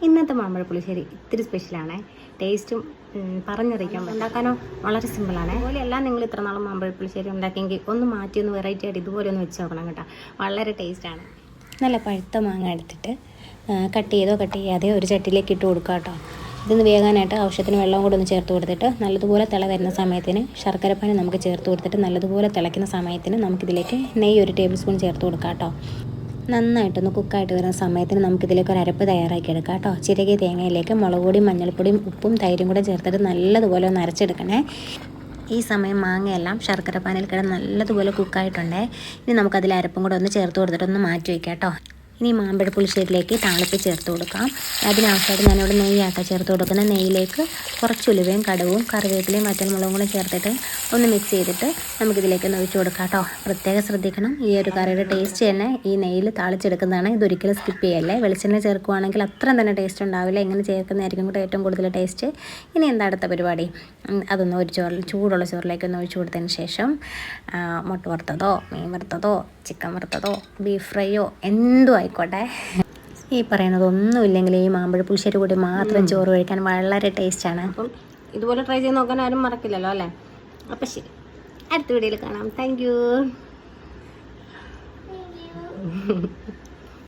ഇന്നത്തെ മാമ്പഴ പുളിശ്ശേരി ഇത്തിരി സ്പെഷ്യലാണ്. ടേസ്റ്റും പറഞ്ഞറിയിക്കാൻ ഉണ്ടാക്കാനോ വളരെ സിമ്പിളാണ്. അതുപോലെയല്ല നിങ്ങൾ ഇത്ര നാളും മാമ്പഴ പുളിശ്ശേരി ഉണ്ടാക്കിയെങ്കിൽ ഒന്ന് മാറ്റി ഒന്ന് വെറൈറ്റി ആയിട്ട് ഇതുപോലെ ഒന്ന് വെച്ച് നോക്കണം കേട്ടോ. വളരെ ടേസ്റ്റാണ്. നല്ല പഴുത്ത മാങ്ങ എടുത്തിട്ട് കട്ട് ചെയ്യാതെ ഒരു ചട്ടിയിലേക്ക് ഇട്ട് കൊടുക്കുക കേട്ടോ. ഇതൊന്ന് വേകാനായിട്ട് ആവശ്യത്തിന് വെള്ളം കൂടെ ഒന്ന് ചേർത്ത് കൊടുത്തിട്ട് നല്ലതുപോലെ തിള വരുന്ന സമയത്തിന് ശർക്കരപ്പാനി നമുക്ക് ചേർത്ത് കൊടുത്തിട്ട് നല്ലതുപോലെ തിളയ്ക്കുന്ന സമയത്തിന് നമുക്കിതിലേക്ക് നെയ്യ് 1 ടേബിൾ സ്പൂൺ ചേർത്ത് കൊടുക്കാം കേട്ടോ. നന്നായിട്ടൊന്ന് കുക്കായിട്ട് വരുന്ന സമയത്തിന് നമുക്കിതിലേക്ക് ഒരു അരപ്പ് തയ്യാറാക്കി എടുക്കാം കേട്ടോ. ചിരകിയ തേങ്ങയിലേക്ക് മുളക് പൊടിയും മഞ്ഞൾപ്പൊടിയും ഉപ്പും തൈരും കൂടെ ചേർത്തിട്ട് നല്ലതുപോലെ ഒന്ന് അരച്ചെടുക്കണേ. ഈ സമയം മാങ്ങയെല്ലാം ശർക്കരപ്പാനിയിൽ കിടന്ന് നല്ലതുപോലെ കുക്കായിട്ടുണ്ടേ. ഇനി നമുക്കതിൽ അരപ്പും കൂടെ ഒന്ന് ചേർത്ത് കൊടുത്തിട്ട് ഒന്ന് മാറ്റി വയ്ക്കാം കേട്ടോ. ഇനി മാമ്പഴ പുളിശ്ശേരിയിലേക്ക് താളിപ്പ് ചേർത്ത് കൊടുക്കാം. അതിനാവശ്യമായിട്ട് ഞാനിവിടെ നെയ്യാട്ടോ ചേർത്ത് കൊടുക്കുന്ന. നെയ്യിലേക്ക് കുറച്ച് ഉലുവയും കടുവും കറിവേപ്പിലയും വറ്റൽമുളകും കൂടെ ചേർത്തിട്ട് ഒന്ന് മിക്സ് ചെയ്തിട്ട് നമുക്കിതിലേക്ക് ഒന്ന് ഒഴിച്ച് കൊടുക്കാം കേട്ടോ. പ്രത്യേകം ശ്രദ്ധിക്കണം, ഈ ഒരു കറിയുടെ ടേസ്റ്റ് തന്നെ ഈ നെയ്യിൽ താളിച്ചെടുക്കുന്നതാണ്. ഇതൊരിക്കലും സ്കിപ്പ് ചെയ്യല്ലേ. വെളിച്ചെണ്ണ ചേർക്കുവാണെങ്കിൽ അത്രയും തന്നെ ടേസ്റ്റ് ഉണ്ടാവില്ല. ഇങ്ങനെ ചേർക്കുന്നതായിരിക്കും കൂടെ ഏറ്റവും കൂടുതൽ ടേസ്റ്റ്. ഇനി എന്താ അടുത്ത പരിപാടി? അതൊന്ന് ഒരു ചൂടുള്ള ചോറിലേക്ക് ഒന്ന് ഒഴിച്ച് കൊടുത്തതിന് ശേഷം മുട്ട വറുത്തതോ മീൻ വറുത്തതോ ചിക്കൻ വറുത്തതോ ബീഫ് ഫ്രൈയോ എന്തോ ആയിക്കോട്ടെ, ഈ പറയുന്നതൊന്നുമില്ലെങ്കിൽ ഈ മാമ്പഴ പുളിശ്ശേരി കൂടി മാത്രം ചോറ് കഴിക്കാൻ വളരെ ടേസ്റ്റാണ്. അപ്പം ഇതുപോലെ ട്രൈ ചെയ്ത് നോക്കാൻ ആരും മറക്കില്ലല്ലോ അല്ലേ? അപ്പം ശരി, അടുത്ത വീഡിയോയിൽ കാണാം. Thank you.